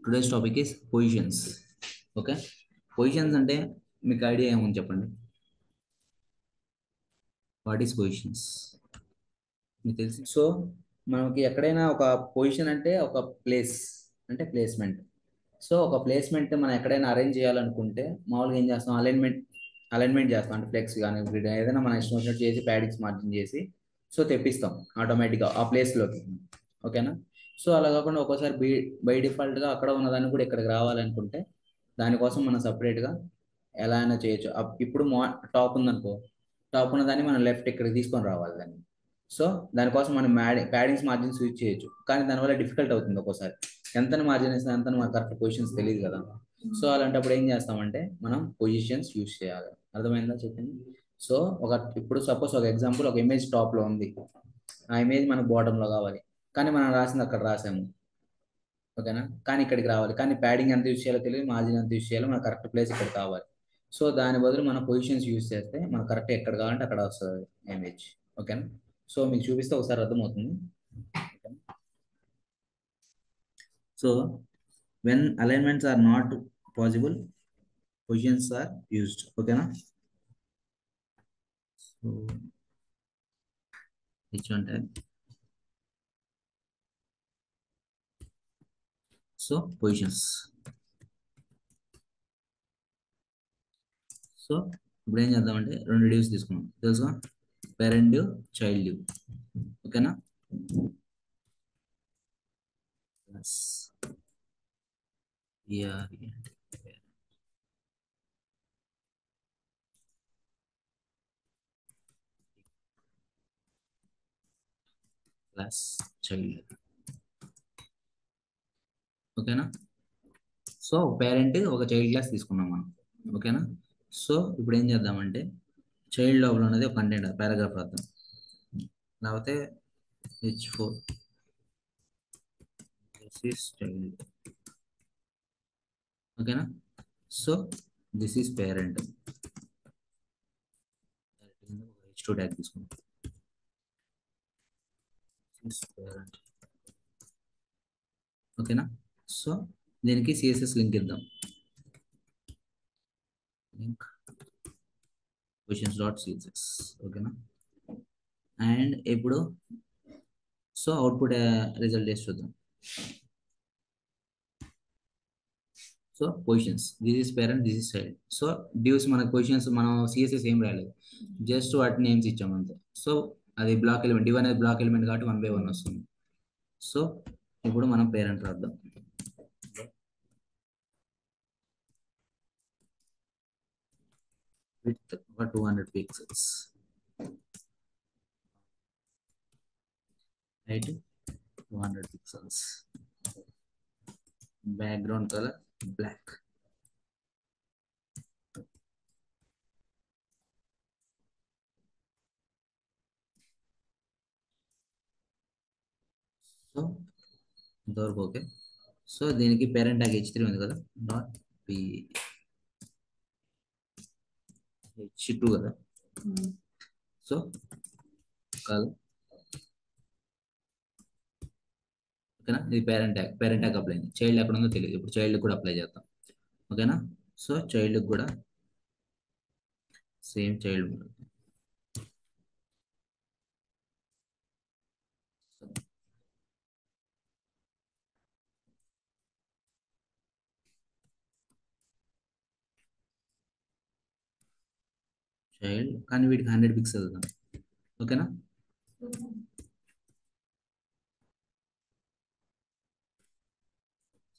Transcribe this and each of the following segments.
Today's topic is positions. Okay, positions అంటే మీకు idea ఏముంది చెప్పండి? వాట్ ఈస్ పొజిషన్స్ మీకు తెలిసి? సో మనకి ఎక్కడైనా ఒక పొజిషన్ అంటే ఒక ప్లేస్, అంటే ప్లేస్మెంట్. సో ఒక ప్లేస్మెంట్ మనం ఎక్కడైనా అరేంజ్ చేయాలనుకుంటే మామూలుగా ఏం చేస్తాం? అలైన్మెంట్ చేస్తాం. అంటే ఫ్లెక్స్ కానీ ఏదైనా మన ఇష్టం వచ్చినట్టు చేసి ప్యాడింగ్స్ మార్జిన్ చేసి సో తెప్పిస్తాం ఆటోమేటిక్గా ఆ ప్లేస్లోకి. ఓకేనా? సో అలా కాకుండా ఒక్కోసారి బై డిఫాల్ట్గా అక్కడ ఉన్నదాన్ని కూడా ఇక్కడికి రావాలనుకుంటే దానికోసం మనం సపరేట్గా ఎలా అయినా చేయొచ్చు. ఇప్పుడు టాప్ ఉందనుకో, టాప్ ఉన్న దాన్ని మనం లెఫ్ట్ ఇక్కడికి తీసుకొని రావాలి దాన్ని. సో దానికోసం మనం ప్యాడింగ్స్ మార్జిన్స్ యూజ్ చేయొచ్చు, కానీ దానివల్ల డిఫికల్ట్ అవుతుంది ఒక్కోసారి. ఎంత మార్జిన్ వేస్తే అంత మనకు కరెక్ట్ పొజిషన్స్ తెలియదు కదా. సో అలాంటప్పుడు ఏం చేస్తామంటే మనం పొజిషన్స్ యూజ్ చేయాలి. అర్థమైందా చెప్పింది? సో ఇప్పుడు సపోజ్ ఒక ఎగ్జాంపుల్, ఒక ఇమేజ్ టాప్లో ఉంది, ఆ ఇమేజ్ మనకు బాటంలో కావాలి, కానీ మనం రాసింది అక్కడ రాసాము. ఓకేనా? కానీ ఇక్కడికి రావాలి, కానీ ప్యాడింగ్ ఎంత యూజ్ చేయాలో తెలియదు, మార్జిన్ ఎంత యూజ్ చేయాలో మనకు కరెక్ట్ ప్లేస్ ఇక్కడ కావాలి. సో దాని బదులు మనం పొజిషన్స్ యూజ్ చేస్తే మనకు కరెక్ట్ ఎక్కడ కావాలంటే అక్కడ వస్తుంది ఇమేజ్. ఓకేనా? సో మీకు చూపిస్తే ఒకసారి అర్థమవుతుంది. So when alignments are not possible, positions are used. ఓకేనా? So H1 tag. So positions. So ఇప్పుడు ఏం చేద్దామంటే రెండు లీవ్స్ తీసుకున్నాం తెలుసుగా, పేరెంట్ లీవ్, చైల్డ్ లీవ్. ఓకేనా? Plus plus child. ఓకేనా? సో ఒక పేరెంట్ ఒక చైల్డ్ క్లాస్ తీసుకున్నాం మనం. ఓకేనా? సో ఇప్పుడు ఏం చేద్దామంటే చైల్డ్ లోపల ఉన్నది ఒక కంటెంట్ పారాగ్రాఫ్ రాద్దాం. లేకపోతే H4 దిస్ ఈస్ చైల్డ్. ఓకేనా? So this is parent. H2 tag తీసుకుంటాం. పేరెంట్. ఓకేనా? సో దీనికి సిఎస్ఎస్ లింక్ ఇద్దాం. Link positions.css. ఓకేనా? అండ్ ఇప్పుడు సో అవుట్పుట్ రిజల్ట్ చేసి చూద్దాం. So positions, this is parent, this is child. So డ్యూస్ మనకు పొజిషన్స్, మనం సిఎస్ఎస్ ఏం రాయలేదు, జస్ట్ వాటి నేమ్స్ ఇచ్చాము అంతే. సో అది బ్లాక్ ఎలిమెంట్, డివ్ అనేది బ్లాక్ ఎలిమెంట్ కాబట్టి 1 by 1 వస్తుంది. సో ఇప్పుడు మనం పేరెంట్ రాద్దాం. With 200 pixels. Height 200 pixels. Background color black. So ఇంతవరకు ఓకే. సో దీనికి పేరెంట్ ట్యాగ్ H3 ఉంది కదా, డాట్ పి H2 కదా. సో కల్. ఓకేనా? ఇది పేరెంట్ ట్యాగ్ అప్లై అయింది. చైల్డ్ ఎక్కడ ఉందో తెలియదు, ఇప్పుడు చైల్డ్ కూడా అప్లై చేద్దాం. ఓకేనా? సో చైల్డ్ కూడా సేమ్ చైల్డ్ ఉంటుంది. చైల్డ్ కానీ వీటికి 100 పిక్సెల్. ఓకేనా?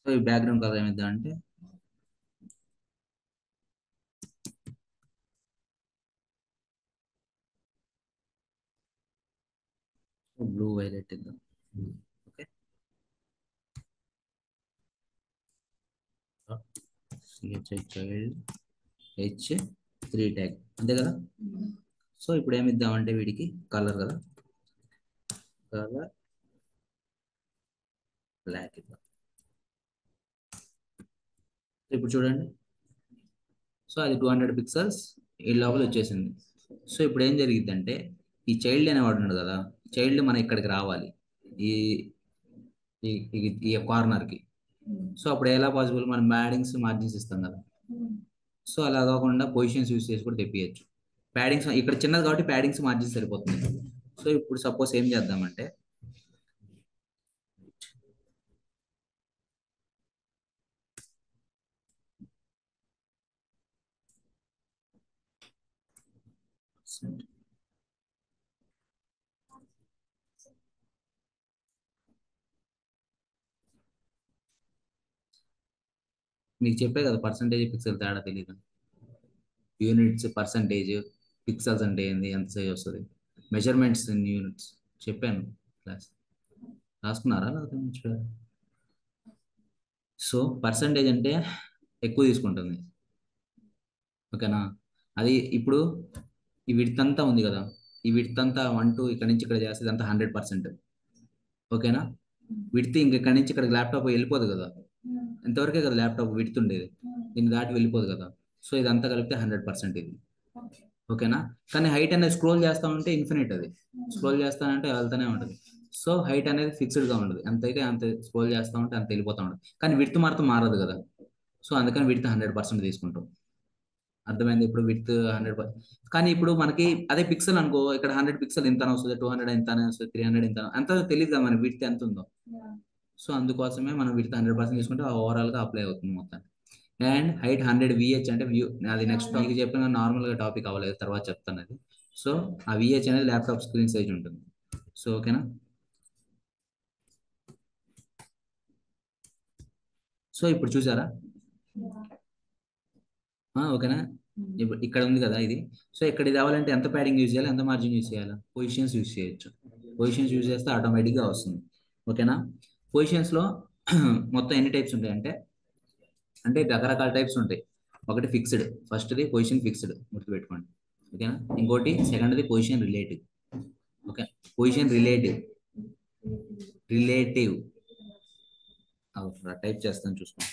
సో ఈ బ్యాక్గ్రౌండ్ కలర్ ఏమిద్దాం అంటే బ్లూ వైలెట్ ఇద్దాం. ఓకే, చైల్డ్ H3 ట్యాగ్ అంతే కదా. సో ఇప్పుడు ఏమిద్దామంటే వీడికి కలర్ కదా, కలర్ బ్లాక్ ఇద్దాం. ఇప్పుడు చూడండి, సో అది 200 పిక్సెల్స్ ఈ లోపల వచ్చేసింది. సో ఇప్పుడు ఏం జరిగిద్దంటే ఈ చైల్డ్ అనేవాడు ఉన్నాడు కదా, చైల్డ్ మన ఇక్కడికి రావాలి, ఈ ఈ కార్నర్కి. సో అప్పుడు ఎలా పాసిబుల్, మనం ప్యాడింగ్స్ మార్జిన్స్ ఇస్తాం కదా. సో అలా కాకుండా పొజిషన్స్ యూస్ చేసి కూడా తెప్పియచ్చు. ప్యాడింగ్స్ ఇక్కడ చిన్నది కాబట్టి ప్యాడింగ్స్ మార్జిన్స్ సరిపోతుంది. సో ఇప్పుడు సపోజ్ ఏం చేద్దామంటే, మీకు చెప్పే కదా పర్సంటేజ్ పిక్సెల్ తేడా తెలియదు. యూనిట్స్, పర్సంటేజ్, పిక్సెల్స్ అంటే ఏంది, ఎంత సైజ్ వస్తుంది, మెజర్మెంట్స్ ఇన్ యూనిట్స్ చెప్పాను క్లాస్. రాసుకున్నారా లేకపోతే మర్చిపోయారా? సో పర్సంటేజ్ అంటే ఎక్కువ తీసుకుంటుంది, ఓకేనా. అది ఇప్పుడు ఈ విడ్త్ అంతా ఉంది కదా, ఈ విడ్త్ అంతా 1 2 ఇక్కడ నుంచి ఇక్కడ చేస్తే అంతా 100%, ఓకేనా. విడ్త్ ఇంక ఇక్కడ నుంచి ఇక్కడ ల్యాప్టాప్ వెళ్ళిపోదు కదా, ఇంతవరకే కదా ల్యాప్టాప్ విడ్త్ ఉండేది, దీన్ని దాటి వెళ్ళిపోదు కదా. సో ఇదంతా కలిపితే 100% ఇది, ఓకేనా. కానీ హైట్ అనేది స్క్రోల్ చేస్తా ఉంటే ఇన్ఫినిట్, అది స్క్రోల్ చేస్తానంటే వెళ్తానే ఉంటుంది. సో హైట్ అనేది ఫిక్స్డ్ గా ఉండదు, ఎంత అయితే అంత స్క్రోల్ చేస్తా ఉంటే అంత వెళ్ళిపోతా ఉంటుంది. కానీ విడ్త్ మాత్రం మారదు కదా. సో అందుకని విడ్త్ 100% తీసుకుంటాం. అర్థమైంది ఇప్పుడు విత్ 100. కానీ ఇప్పుడు మనకి అదే పిక్సెల్ అనుకో, ఇక్కడ 100 పిక్సెల్ ఇంత వస్తుంది, 200 ఎంత వస్తుంది, 300 ఎంత అంత తెలియదు కదా మనకి విత్ ఎంత ఉందో. సో అందుకోసమే మనం విత్ 100% తీసుకుంటే ఓవరాల్ గా అప్లై అవుతుంది మొత్తం. అండ్ హైట్ 100 VH అంటే వ్యూ, అది నెక్స్ట్ టాపిక్ చెప్పిన నార్మల్ గా టాపిక్ అవ్వలేదు, తర్వాత చెప్తాను అది. సో ఆ VH అనేది ల్యాప్టాప్ స్క్రీన్ సైజ్ ఉంటుంది. సో ఓకేనా. సో ఇప్పుడు చూసారా, ఓకేనా. ఇప్పుడు ఇక్కడ ఉంది కదా ఇది. సో ఇక్కడ ఇది అవ్వాలంటే ఎంత ప్యాడింగ్ యూజ్ చేయాలి, ఎంత మార్జిన్ యూజ్ చేయాలి, పొజిషన్స్ యూజ్ చేయొచ్చు. పొజిషన్స్ యూజ్ చేస్తే ఆటోమేటిక్ గా వస్తుంది, ఓకేనా. పొజిషన్స్ లో మొత్తం ఎన్ని టైప్స్ ఉంటాయి అంటే, రకరకాల టైప్స్ ఉంటాయి. ఒకటి ఫిక్స్డ్, ఫస్ట్ది పొజిషన్ ఫిక్స్డ్ గుర్తుపెట్టుకోండి, ఓకేనా. ఇంకోటి సెకండ్ది position relative, okay. Position relative, relative type చేస్తాను చూసుకోండి.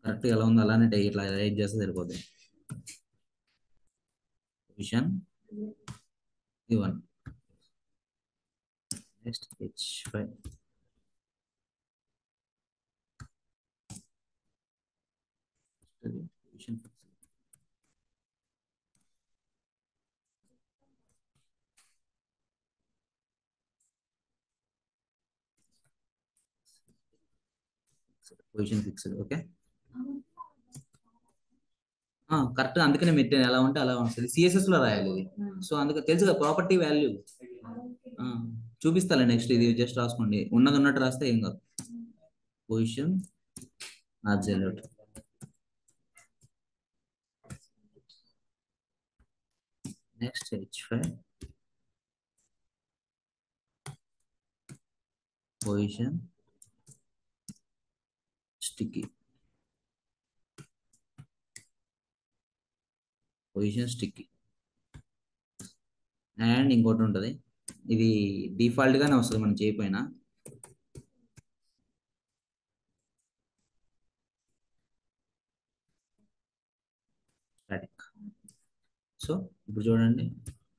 కరెక్ట్ ఎలా ఉందో అలానే ఇట్లా రైట్ చేస్తే సరిపోతుంది. Position given, next H5, position fixed, okay. Correct, అందుకనే మెటీరియల్ ఎలా ఉంటే అలా వస్తుంది, సిఎస్ఎస్ లో రాయాలి ఇది. సో అందుకే తెలుసు కదా ప్రాపర్టీ వాల్యూ. చూపిస్తాలే నెక్స్ట్, ఇది జస్ట్ రాసుకోండి, ఉన్నది ఉన్నట్టు రాస్తే ఏం కాదు. Position absolute, next H5, position sticky, position sticky. And ఇంకోటి ఉంటుంది, ఇది డిఫాల్ట్ గానే వస్తుంది మనం చేయకపోయినా. స్టాటిక్. సో ఇప్పుడు చూడండి,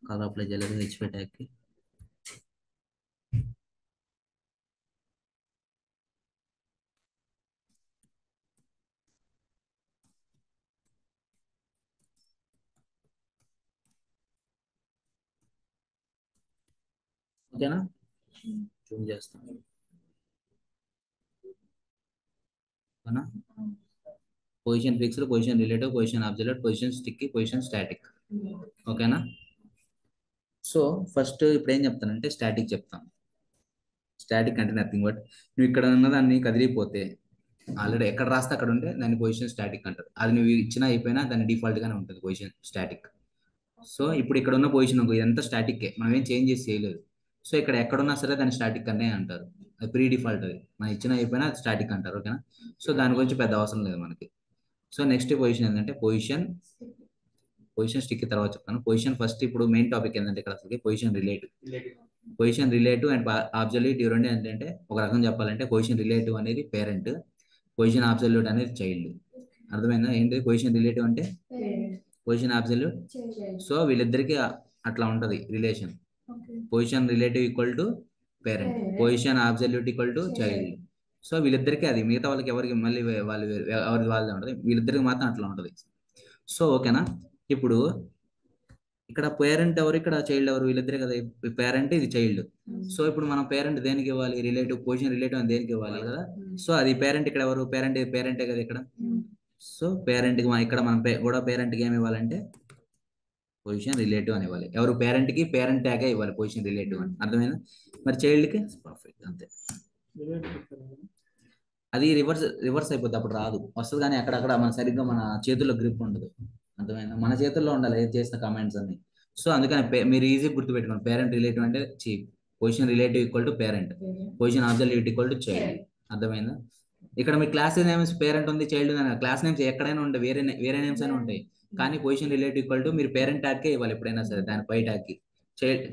కలర్ అప్లై చేయలేదు H5 ట్యాగ్కి. ఓకేనా, జూమ్ చేస్తాను, ఓకేనా. Position fixed, position relative, position absolute, position sticky, position static, ఓకేనా. సో ఫస్ట్ ఇప్పుడు ఏం చెప్తానంటే స్టాటిక్ చెప్తాను. స్టాటిక్ అంటే నథింగ్ బట్, నువ్వు ఇక్కడ ఉన్న దాన్ని కదిలిపోతే ఆల్రెడీ ఎక్కడ రాస్తే అక్కడ ఉంటే దాన్ని పొజిషన్ స్టాటిక్ అంటారు. అది నువ్వు ఇచ్చినా అయిపోయినా దాని డిఫాల్ట్ గానే ఉంటుంది పొజిషన్ స్టాటిక్. సో ఇప్పుడు ఇక్కడ ఉన్న పొజిషన్ ఇదంతా స్టాటిక్, మనం ఏం చేంజ్ చేసి చేయలేదు. సో ఇక్కడ ఎక్కడున్నా సరే దాన్ని స్టాటిక్ అనే అంటారు, అది ప్రీ డిఫాల్ట్, అది మనం ఇచ్చిన అయిపోయినా అది స్టాటిక్ అంటారు, ఓకేనా. సో దాని గురించి పెద్ద అవసరం లేదు మనకి. సో నెక్స్ట్ పొజిషన్ ఏంటంటే పొజిషన్ స్టిక్ తర్వాత చెప్తాను. పొజిషన్ ఫస్ట్ ఇప్పుడు మెయిన్ టాపిక్ ఏంటంటే ఇక్కడ అసలు పొజిషన్ రిలేటివ్ అండ్ అబ్సల్యూట్ ఇవి రెండు ఏంటంటే ఒక రకం చెప్పాలంటే పొజిషన్ రిలేటివ్ అనేది పేరెంట్, పొజిషన్ అబ్సల్యూట్ అనేది చైల్డ్. అర్థమైందా? ఏంటి పొజిషన్ రిలేటివ్ అంటే? Position absolute. సో వీళ్ళిద్దరికి అట్లా ఉంటది relation. Position relative equal to parent, position absolute equal to child. So వీళ్ళిద్దరికి అది, మిగతా వాళ్ళకి ఎవరికి మళ్ళీ ఎవరిది వాళ్ళదే ఉంటుంది, వీళ్ళిద్దరికి మాత్రం అట్లా ఉంటుంది. సో ఓకేనా? ఇప్పుడు ఇక్కడ పేరెంట్ ఎవరు, ఇక్కడ చైల్డ్ ఎవరు? వీళ్ళిద్దరే కదా. పేరెంట్, ఇది చైల్డ్. సో ఇప్పుడు మనం పేరెంట్ దేనికి ఇవ్వాలి? రిలేటివ్, పొజిషన్ రిలేటివ్ అని దేనికి ఇవ్వాలి కదా. సో అది పేరెంట్, ఇక్కడ ఎవరు? పేరెంటే కదా ఇక్కడ. సో పేరెంట్ కి ఇక్కడ మనం కూడా పేరెంట్ కి ఏమి ఇవ్వాలంటే పొజిషన్ రిలేటివ్ అని ఇవ్వాలి. ఎవరు? పేరెంట్ కి పేరెంట్ ట్యాగే ఇవ్వాలి పొజిషన్ రిలేటివ్ అని. అర్థమైందా? మరి చైల్డ్ కి పర్ఫెక్ట్ అంతే. అది రివర్స్ అయిపోద్ది, అప్పుడు రాదు, వస్తుంది కానీ అక్కడక్కడ మన సరిగ్గా మన చేతుల్లో గ్రిప్ ఉండదు. అర్థమైందా? మన చేతుల్లో ఉండాలి ఏది చేసిన కమెంట్స్ అన్ని. సో అందుకని మీరు ఈజీ గుర్తుపెట్టుకోండి. పేరెంట్ రిలేటివ్ అంటే position relative equal to parent, position absolute equal to child. అర్థమైందా? ఇక్కడ మీ క్లాస్ నేమ్స్ పేరెంట్ ఉంది, చైల్డ్ ఉంది, క్లాస్ నేమ్స్ ఎక్కడైనా ఉంటాయి, వేరే నేమ్స్ అయినా ఉంటాయి. కానీ పొజిషన్ రిలేటివ్ ఈక్వల్ టు మీరు పేరెంట్ ట్యాగ్కే ఇవ్వాలి ఎప్పుడైనా సరే, దాని పై ట్యాగ్కి.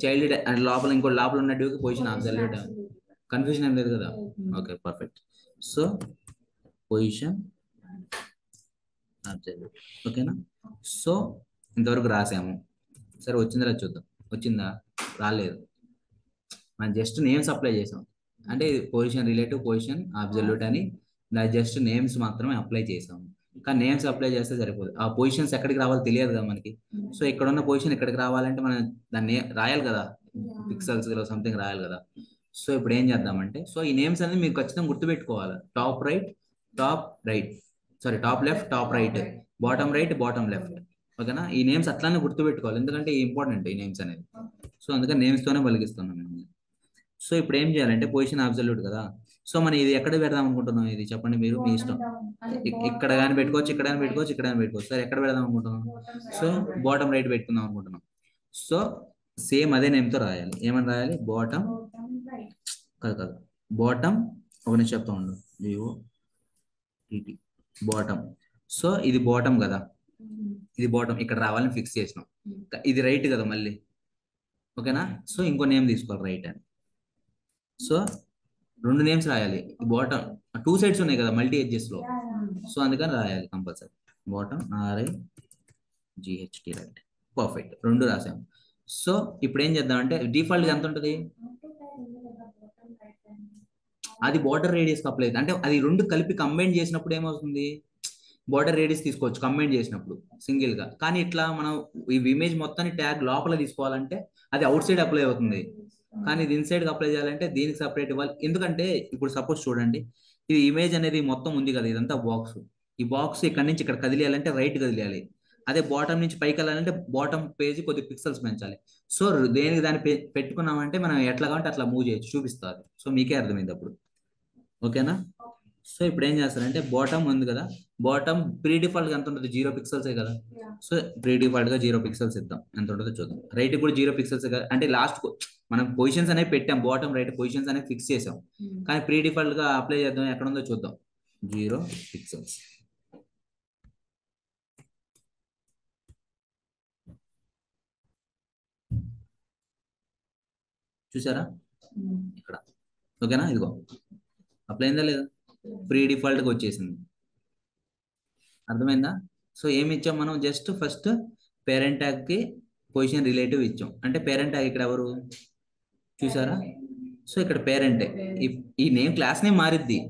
చైల్డ్ లోపల ఇంకో లోపల ఉన్నట్టు పొజిషన్ అబ్సల్యూట్. కన్ఫ్యూజన్ ఏం లేదు కదా? Okay perfect. So position absolute. ఓకేనా? సో ఇంతవరకు రాసాము. సరే వచ్చిందా చూద్దాం. వచ్చిందా? రాలేదు. మనం జస్ట్ నేమ్స్ అప్లై చేసాం. అంటే పొజిషన్ రిలేటివ్, పొజిషన్ అబ్సల్యూట్ అని జస్ట్ నేమ్స్ మాత్రమే అప్లై చేసాం. కానీ నేమ్స్ అప్లై చేస్తే సరిపోదు, ఆ పొజిషన్స్ ఎక్కడికి రావాలో తెలియదు కదా మనకి. సో ఇక్కడ ఉన్న పొజిషన్ ఇక్కడికి రావాలంటే మనం దాన్ని రాయాలి కదా, పిక్సెల్స్ సంథింగ్ రాయాలి కదా. సో ఇప్పుడు ఏం చేద్దామంటే, సో ఈ నేమ్స్ అనేది మీరు ఖచ్చితంగా గుర్తుపెట్టుకోవాలి. Top left, top right, bottom left. ఓకేనా? ఈ నేమ్స్ అట్లానే గుర్తుపెట్టుకోవాలి, ఎందుకంటే ఇంపార్టెంట్ ఈ నేమ్స్ అనేది. సో అందుకని నేమ్స్ తోనే పలికిస్తున్నాం మేము. సో ఇప్పుడు ఏం చేయాలంటే పొజిషన్ అబ్సల్యూట్ కదా. సో మనం ఇది ఎక్కడ పెడదాం అనుకుంటున్నాం? ఇది చెప్పండి మీరు, మీ ఇష్టం. ఇక్కడ కానీ పెట్టుకోవచ్చు, ఇక్కడ కానీ పెట్టుకోవచ్చు, ఇక్కడ కానీ పెట్టుకోవచ్చు. సరే ఎక్కడ పెడదాం అనుకుంటున్నాం? సో బాటమ్ రైట్ పెట్టుకుందాం అనుకుంటున్నాం. సో సేమ్ అదే నేమ్తో రాయాలి. ఏమని రాయాలి? బాటమ్ కాదు, బాటమ్. ఒక నిమిషం చెప్తా ఉండు. బాటమ్. సో ఇది బాటమ్ కదా, ఇది బాటమ్ ఇక్కడ రావాలని ఫిక్స్ చేసినాం. ఇది రైట్ కదా మళ్ళీ. ఓకేనా? సో ఇంకో నేమ్ తీసుకోవాలి రైట్ అని. సో రెండు నేమ్స్ రాయాలి. బాటమ్ టూ సైడ్స్ ఉన్నాయి కదా మల్టీ ఎడ్జెస్ లో. సో అందుకని రాయాలి compulsory. Bottom RIGHT right. Perfect, రెండు రాసాము. సో ఇప్పుడు ఏం చేద్దాం అంటే, డిఫాల్ట్ ఎంత ఉంటుంది? అది బార్డర్ రేడియస్ అప్లై అంటే అది రెండు కలిపి కంబైన్ చేసినప్పుడు ఏమవుతుంది? బార్డర్ రేడియస్ తీసుకోవచ్చు కంబైన్ చేసినప్పుడు సింగిల్ గా. కానీ ఇట్లా మనం ఈ ఇమేజ్ మొత్తాన్ని ట్యాగ్ లోపల తీసుకోవాలంటే అది అవుట్ సైడ్ అప్లై అవుతుంది. కానీ ఇది ఇన్సైడ్ అప్లై చేయాలంటే దీనికి సపరేట్ ఇవ్వాలి. ఎందుకంటే ఇప్పుడు సపోజ్ చూడండి, ఇది ఇమేజ్ అనేది మొత్తం ఉంది కదా, ఇదంతా బాక్స్. ఈ బాక్స్ ఇక్కడ నుంచి ఇక్కడ కదిలియాలంటే రైట్ కదిలియాలి. అదే బాటమ్ నుంచి పైకి వెళ్ళాలంటే బాటమ్ పేజ్ కొద్ది పిక్సెల్స్ పెంచాలి. సో దేనికి దాన్ని పెట్టుకున్నామంటే మనం ఎట్లా కావాలంటే అట్లా మూవ్ చేయొచ్చు, చూపిస్తారు. సో మీకే అర్థమైంది అప్పుడు. ఓకేనా? సో ఇప్పుడు ఏం చేస్తారంటే, బాటమ్ ఉంది కదా, బాటమ్ ప్రీ డిఫాల్ట్ గా ఎంత ఉంటుంది? 0 పిక్సెల్సే కదా. సో ప్రీ డిఫాల్ట్ గా 0 పిక్సెల్స్ ఇద్దాం, ఎంత ఉంటుందో చూద్దాం. రైట్ కూడా 0 పిక్సెల్స్ కదా, అంటే లాస్ట్ మనం పొజిషన్స్ అనేవి పెట్టాం, బాటమ్ రైట్ పొజిషన్స్ అనేవి ఫిక్స్ చేసాం. కానీ ప్రీ డిఫాల్ట్ గా అప్లై చేద్దాం, ఎక్కడ ఉందో చూద్దాం. 0 పిక్సెల్స్. చూసారా ఇక్కడ? ఓకేనా? ఇదిగో అప్లై అయిందా లేదా? ప్రీ డిఫాల్ట్ గా వచ్చేసింది. అర్థమైందా? సో ఏమి ఇచ్చాం మనం? జస్ట్ ఫస్ట్ పేరెంట్ ట్యాగ్ కి పొజిషన్ రిలేటివ్ ఇచ్చాం. అంటే పేరెంట్ ట్యాగ్ ఇక్కడ ఎవరు చూసారా? సో ఇక్కడ పేరెంటే. ఈ నేమ్ క్లాస్ నేమ్ మారిద్ది,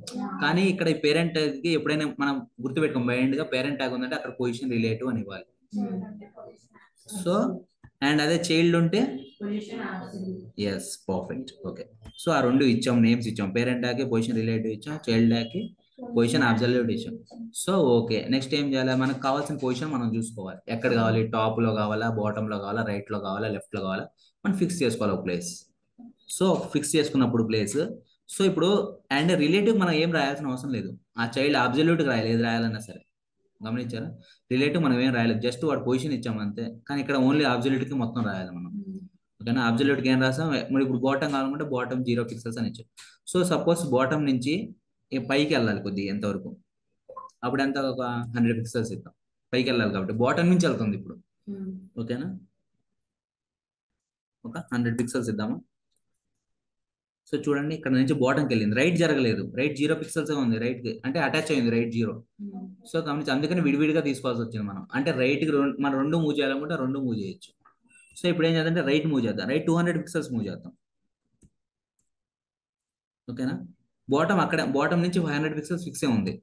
కానీ ఇక్కడ ఈ పేరెంట్ కి ఎప్పుడైనా మనం గుర్తుపెట్టుకోం, మైండ్ గా పేరెంట్ ట్యాగ్ ఉందంటే అక్కడ పొజిషన్ రిలేటివ్ అని ఇవ్వాలి. సో అండ్ అదే చైల్డ్ ఉంటే ఎస్ పర్ఫెక్ట్. ఓకే. సో ఆ రెండు ఇచ్చాం, నేమ్స్ ఇచ్చాం. పేరెంట్ ట్యాగ్ కి పొజిషన్ రిలేటివ్ ఇచ్చాం, చైల్డ్ ట్యాగ్ కి పొజిషన్ అబ్సల్యూట్ ఇచ్చాం. సో ఓకే, నెక్స్ట్ ఏం చేయాలి? మనకు కావాల్సిన పొజిషన్ మనం చూసుకోవాలి. ఎక్కడ కావాలి? టాప్ లో కావాలా, బాటమ్ లో కావాలా, రైట్ లో కావాలా, లెఫ్ట్ లో కావాలా, మనం ఫిక్స్ చేసుకోవాలి ఒక ప్లేస్. సో ఫిక్స్ చేసుకున్నప్పుడు ప్లేస్. సో ఇప్పుడు అండ్ రిలేటివ్ మనం ఏం రాయాల్సిన అవసరం లేదు, ఆ చైల్డ్ అబ్సల్యూట్ రాయాలి, ఏది రాయాలన్నా సరే. గమనించారా? రిలేటివ్ మనం ఏం రాయలేదు, జస్ట్ వాడు పొజిషన్ ఇచ్చాం అంతే. కానీ ఇక్కడ ఓన్లీ అబ్సల్యూట్ కి మొత్తం రాయాలి మనం. ఓకేనా? అబ్సల్యూట్ కి ఏం రాసాం? మరి ఇప్పుడు బాటమ్ కావాలంటే బాటమ్ 0 పిక్సెల్స్ అని ఇచ్చాం. సో సపోజ్ బాటమ్ నుంచి పైకి వెళ్ళాలి కొద్దిగా, ఎంతవరకు? అప్పుడు ఎంత ఒక 100 పిక్సెల్స్ ఇద్దాం. పైకి వెళ్ళాలి కాబట్టి బాటమ్ నుంచి వెళ్తుంది ఇప్పుడు. ఓకేనా, ఒక 100 పిక్సెల్స్ ఇద్దాము. సో చూడండి ఇక్కడ నుంచి బాటంకి వెళ్ళింది, రైట్ జరగలేదు, రైట్ 0 పిక్సెల్స్ ఉంది, రైట్ అంటే అటాచ్ అయింది రైట్ 0. సో గమనించి అందుకని విడివిడిగా తీసుకోవాల్సి వచ్చింది మనం. అంటే రైట్కి మనం రెండు మూవ్ చేయాలనుకుంటే రెండు మూవ్ చేయొచ్చు. సో ఇప్పుడు ఏం చేద్దాం అంటే రైట్ మూవ్ చేద్దాం, రైట్ 200 పిక్సెల్స్ మూవ్ చేద్దాం. ఓకేనా, బాటమ్ అక్కడ బాటమ్ నుంచి 500 పిక్సెల్స్ ఫిక్స్ ఉంది.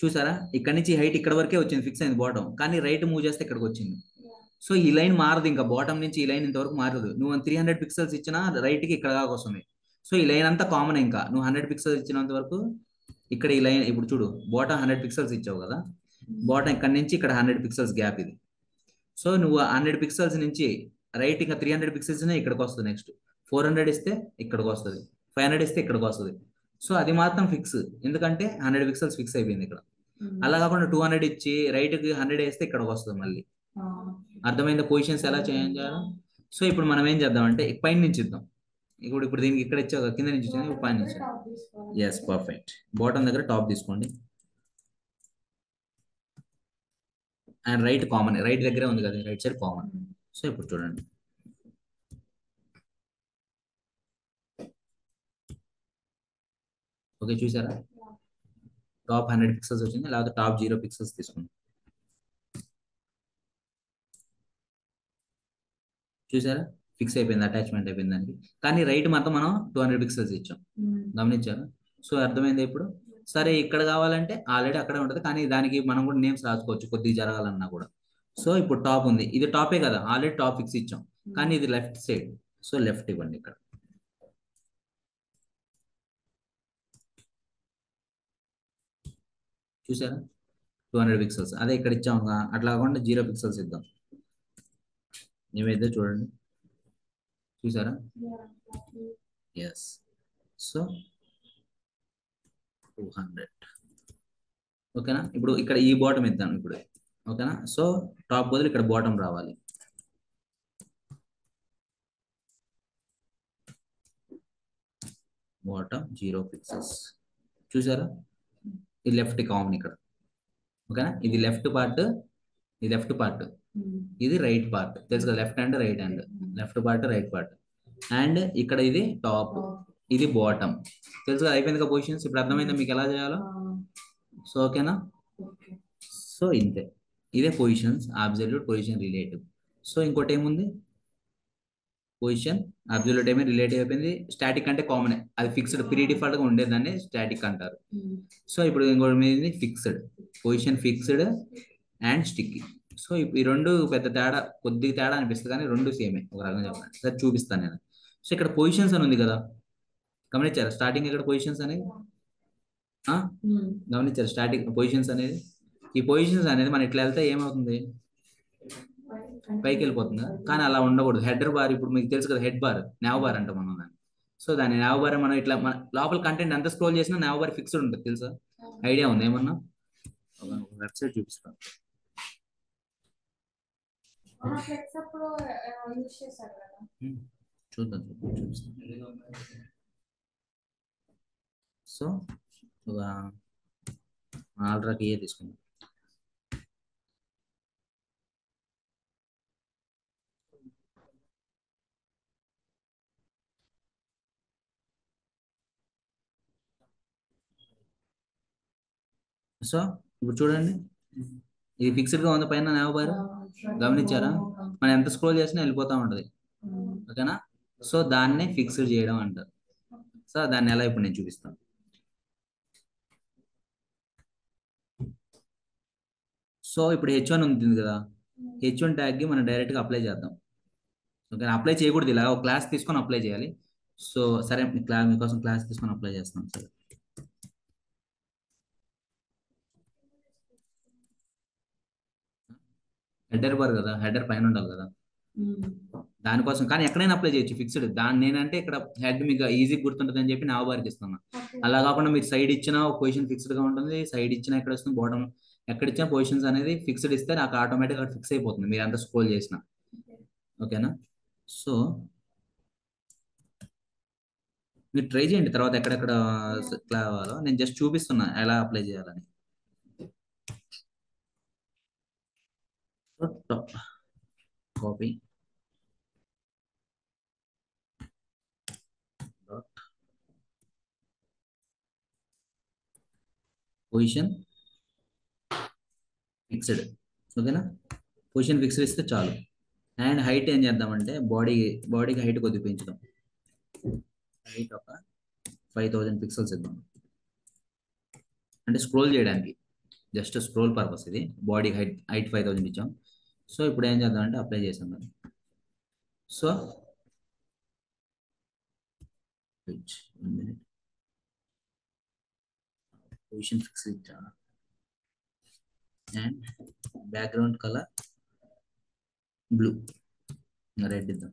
చూసారా ఇక్కడ నుంచి హైట్ ఇక్కడ వరకే వచ్చింది, ఫిక్స్ అయింది బాటమ్, కానీ రైట్ మూవ్ చేస్తే ఇక్కడికి వచ్చింది. సో ఈ లైన్ మారదు, ఇంకా బాటమ్ నుంచి ఈ లైన్ ఇంతవరకు మారదు. నువ్వు 300 పిక్సెల్స్ ఇచ్చినా రైట్కి ఇక్కడ దాకా వస్తుంది. సో ఈ లైన్ అంతా కామన్, ఇంకా నువ్వు 100 పిక్సెల్స్ ఇచ్చినంత వరకు ఇక్కడ ఈ లైన్, ఇప్పుడు చూడు బాటమ్ 100 పిక్సెల్స్ ఇచ్చావు కదా, బాటమ్ ఇక్కడ నుంచి ఇక్కడ 100 పిక్సెల్స్ గ్యాప్ ఇది. సో నువ్వు 100 పిక్సెల్స్ నుంచి రైట్ ఇంకా 300 పిక్సెల్స్ ఇక్కడికి వస్తుంది, నెక్స్ట్ 400 ఇస్తే ఇక్కడికి వస్తుంది, 500 ఇస్తే ఇక్కడికి వస్తుంది. సో అది మాత్రం ఫిక్స్, ఎందుకంటే 100 పిక్సెల్స్ ఫిక్స్ అయిపోయింది ఇక్కడ. అలా కాకుండా 200 ఇచ్చి రైట్కి 100 వేస్తే ఇక్కడికి వస్తుంది మళ్ళీ. అర్థమైంది పొజిషన్స్ ఎలా చేయాలి. సో ఇప్పుడు మనం ఏం చేద్దామంటే పైన నుంచి ఇద్దాం. ఇప్పుడు దీనికి ఇక్కడ ఇచ్చావు, కింద నుంచి ఇచ్చాను, ఇప్పుడు పైన నుంచి. ఎస్ పర్ఫెక్ట్, బాటమ్ దగ్గర టాప్ తీసుకోండి. అండ్ రైట్ కామన్, రైట్ దగ్గరే ఉంది కదా, రైట్ సైడ్ కామన్. సో ఇప్పుడు చూడండి, ఓకే చూసారా, టాప్ 100 పిక్సెల్స్ వచ్చింది, లేకపోతే టాప్ 0 పిక్సెల్స్ తీసుకోండి. చూసారా ఫిక్స్ అయిపోయింది, అటాచ్మెంట్ అయిపోయింది దానికి. కానీ రైట్ మాత్రం మనం 200 పిక్సెల్స్ ఇచ్చాం, గమనించారు. సో అర్థమైంది ఇప్పుడు. సరే ఇక్కడ కావాలంటే ఆల్రెడీ అక్కడే ఉంటుంది, కానీ దానికి మనం కూడా నేమ్స్ రాసుకోవచ్చు కొద్దిగా జరగాలన్నా కూడా. సో ఇప్పుడు టాప్ ఉంది, ఇది టాపే కదా, ఆల్రెడీ టాప్ ఫిక్స్ ఇచ్చాం, కానీ ఇది లెఫ్ట్ సైడ్. సో లెఫ్ట్ ఇవ్వండి ఇక్కడ. చూసారా 200 పిక్సెల్స్, అదే ఇక్కడ ఇచ్చాం, అట్లా కాకుండా 0 పిక్సెల్స్ ఇద్దాం. ఏమైతే చూడండి, చూసారా. Yes, so 200. ఓకేనా, ఇప్పుడు ఇక్కడ ఈ బాటమ్ ఇద్దాం ఇప్పుడు. ఓకేనా, సో టాప్ బదులు ఇక్కడ బాటమ్ రావాలి. Bottom 0 pixels. చూసారా ఇది లెఫ్ట్ కామన్ ఇక్కడ. ఓకేనా, ఇది లెఫ్ట్ పార్ట్, ఇది లెఫ్ట్ పార్ట్, ఇది రైట్ పార్ట్, తెలుసు కదా, left hand right hand, left part right part. And ఇక్కడ ఇది టాప్, ఇది బాటమ్, తెలుసు కదా. అయిపోయింది కదా పొజిషన్స్, ఇప్పుడు అర్థమైందా మీకు ఎలా చేయాలో. సో ఓకేనా, సో ఇంతే, ఇదే positions, absolute, position, relative. So ఇంకోటి ఏముంది, పొజిషన్, అబ్సల్యూట్ ఏమి రిలేటివ్ అయిపోయింది. స్టాటిక్ అంటే కామన్, అది ఫిక్స్డ్ ప్రీ డిఫాల్ట్ గా ఉండేదాన్ని స్టాటిక్ అంటారు. సో ఇప్పుడు ఇంకోటి మీద fixed, position fixed and sticky. So ఈ రెండు పెద్ద తేడా, కొద్దిగా తేడా అనిపిస్తుంది, కానీ రెండు సేమే ఒక రకంగా చెప్పాలి. సరే చూపిస్తాను నేను. సో ఇక్కడ పొజిషన్స్ అని ఉంది కదా, గమనించారు స్టార్టింగ్ ఇక్కడ పొజిషన్స్ అనేది, గమనించారు స్టాటిక్ పొజిషన్స్ అనేది. ఈ పొజిషన్స్ అనేది మనం ఇట్లా వెళ్తే ఏమవుతుంది, పైకి వెళ్ళిపోతుంది. కానీ అలా ఉండకూడదు. హెడర్ బార్, ఇప్పుడు మీకు తెలుసు కదా, హెడ్ బార్, నావ్ బార్ అంటాం మనం దాన్ని. సో దాని నావ్ బార్ మనం ఇట్లా మన లోపల కంటెంట్ ఎంత స్క్రోల్ చేసినా నావ్ బార్ ఫిక్స్డ్ ఉంటుంది, తెలుసా. ఐడియా ఉంది ఏమన్నా, వెబ్సైట్ చూపిస్తాను. చూద్దాం చూపిస్తాను. సో ఒక ఆల్రెడీ తీసుకుందాం. సో ఇప్పుడు చూడండి, ఇది ఫిక్స్డ్ గా ఉంది పైన నావ్ బార్, గమనించారా. మనం ఎంత స్క్రోల్ చేసినా వెళ్ళిపోతా ఉంటది. ఓకేనా, సో దాన్నే ఫిక్స్డ్ చేయడం అంటారు. సో దాన్ని ఎలా ఇప్పుడు నేను చూపిస్తాను. సో ఇప్పుడు H1 ఉంటుంది కదా, H1 ట్యాగ్ కి మనం డైరెక్ట్ గా అప్లై చేద్దాం. ఓకే, అప్లై చేయకూడదు, ఇలా ఒక క్లాస్ తీసుకొని అప్లై చేయాలి. సో సరే మీకోసం క్లాస్ తీసుకొని అప్లై చేస్తాం. సరే హెడర్ బార్ కదా, హెడర్ పైన ఉండాలి కదా దానికోసం. కానీ ఎక్కడైనా అప్లై చేయొచ్చు ఫిక్స్డ్, దాన్ని నేనంటే ఇక్కడ హెడ్ మీకు ఈజీ గుర్తుంటుంది అని చెప్పి నావ్ బార్కి ఇస్తున్నా. అలా కాకుండా మీరు సైడ్ ఇచ్చినా ఒక పొజిషన్ ఫిక్స్డ్ గా ఉంటుంది, సైడ్ ఇచ్చినా ఎక్కడ వస్తుంది, బాటమ్ ఎక్కడ ఇచ్చినా పొజిషన్స్ అనేది ఫిక్స్డ్ ఇస్తే నాకు ఆటోమేటిక్ గా ఫిక్స్ అయిపోతుంది మీరు ఎంత స్క్రోల్ చేసినా. ఓకేనా, సో మీరు ట్రై చేయండి తర్వాత ఎక్కడెక్కడ కావాలో, నేను జస్ట్ చూపిస్తున్నా ఎలా అప్లై చేయాలని. So copy position fixed. ఓకేనా? పొజిషన్ ఫిక్స్డ్ ఇస్తే చాలు. అండ్ హైట్ ఏం చేద్దామంటే బాడీకి హైట్ కొద్దిగా పెంచుదాం. హైట్ ఒక 5000 పిక్సెల్స్ ఇద్దాం. అంటే స్క్రోల్ చేయడానికి, జస్ట్ స్క్రోల్ పర్పస్ ఇది. బాడీ హైట్ 5000 ఇచ్చాం. సో ఇప్పుడు ఏం చేద్దామంటే అప్లై చేసాం కదా. సో 1 minute, పొజిషన్ ఫిక్స్ ఇచ్చా. And background colour blue, red ఇద్దాం.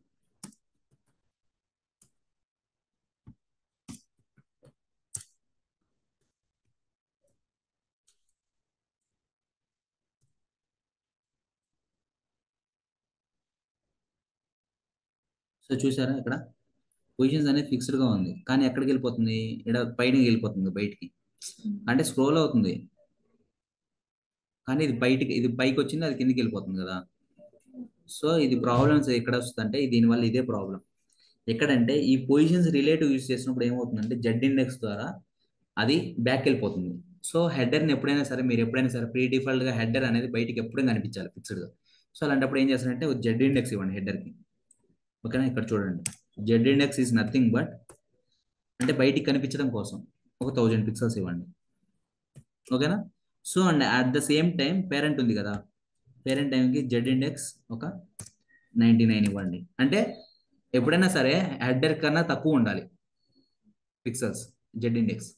సో చూసారా, ఇక్కడ పొజిషన్స్ అనేది ఫిక్స్డ్ గా ఉంది, కానీ ఎక్కడికి వెళ్ళిపోతుంది? ఇక్కడ పైనకి వెళ్ళిపోతుంది బయటికి. అంటే స్క్రోల్ అవుతుంది, కానీ ఇది పైకి వచ్చింది, అది కిందికి వెళ్ళిపోతుంది కదా. సో ఇది ప్రాబ్లమ్స్ ఎక్కడ వస్తుంది అంటే దీనివల్ల ఇదే ప్రాబ్లం. ఎక్కడంటే ఈ పొజిషన్స్ రిలేటివ్ యూస్ చేసినప్పుడు ఏమవుతుందంటే జెడ్ ఇండెక్స్ ద్వారా అది బ్యాక్ వెళ్ళిపోతుంది. సో హెడర్ని ఎప్పుడైనా సరే, మీరు ఎప్పుడైనా సరే ప్రీ డిఫాల్ట్ గా హెడర్ అనేది బయటికి ఎప్పుడైనా కనిపించాలి ఫిక్స్డ్ గా. సో అలాంటప్పుడు ఏం చేస్తారంటే జెడ్ ఇండెక్స్ ఇవ్వండి హెడర్ కి. ఓకేనా? ఇక్కడ చూడండి, Z index is nothing but, అంటే బయటికి కనిపించడం కోసం ఒక 1000 పిక్సెల్స్ ఇవ్వండి. ఓకేనా? So and at the same time parent ఉంది కదా, పేరెంట్ టైంకి జెడ్ ఇండెక్స్ ఒక 99 ఇవ్వండి. అంటే ఎప్పుడైనా సరే హెడర్ కన్నా తక్కువ ఉండాలి pixels Z index.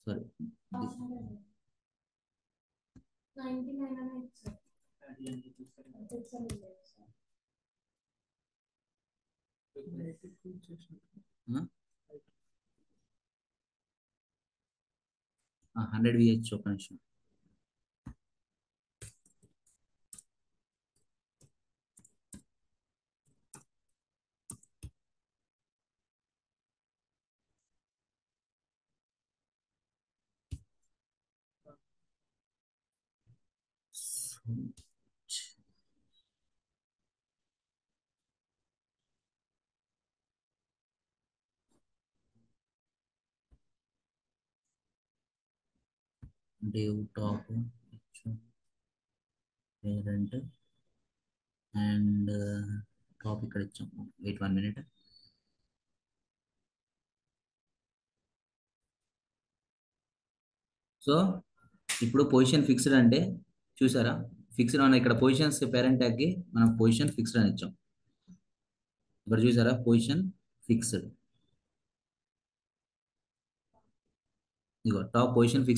Sorry, 100 VH. ఒక నిమిషం. div top parent and top ఇక్కడ ఇచ్చాం. Wait 1 minute. సో ఇప్పుడు పొజిషన్ ఫిక్స్డ్ అంటే చూసారా, ఫిక్స్డ్ అని ఇక్కడ పొజిషన్స్ పేరెంట్ ట్యాగ్ కి మనం పొజిషన్ ఫిక్స్డ్ అని ఇచ్చాం. ఇక్కడ చూసారా, పొజిషన్ ఫిక్స్డ్. ఇగో టాప్ పొజిషన్ ఫిక్స్డ్.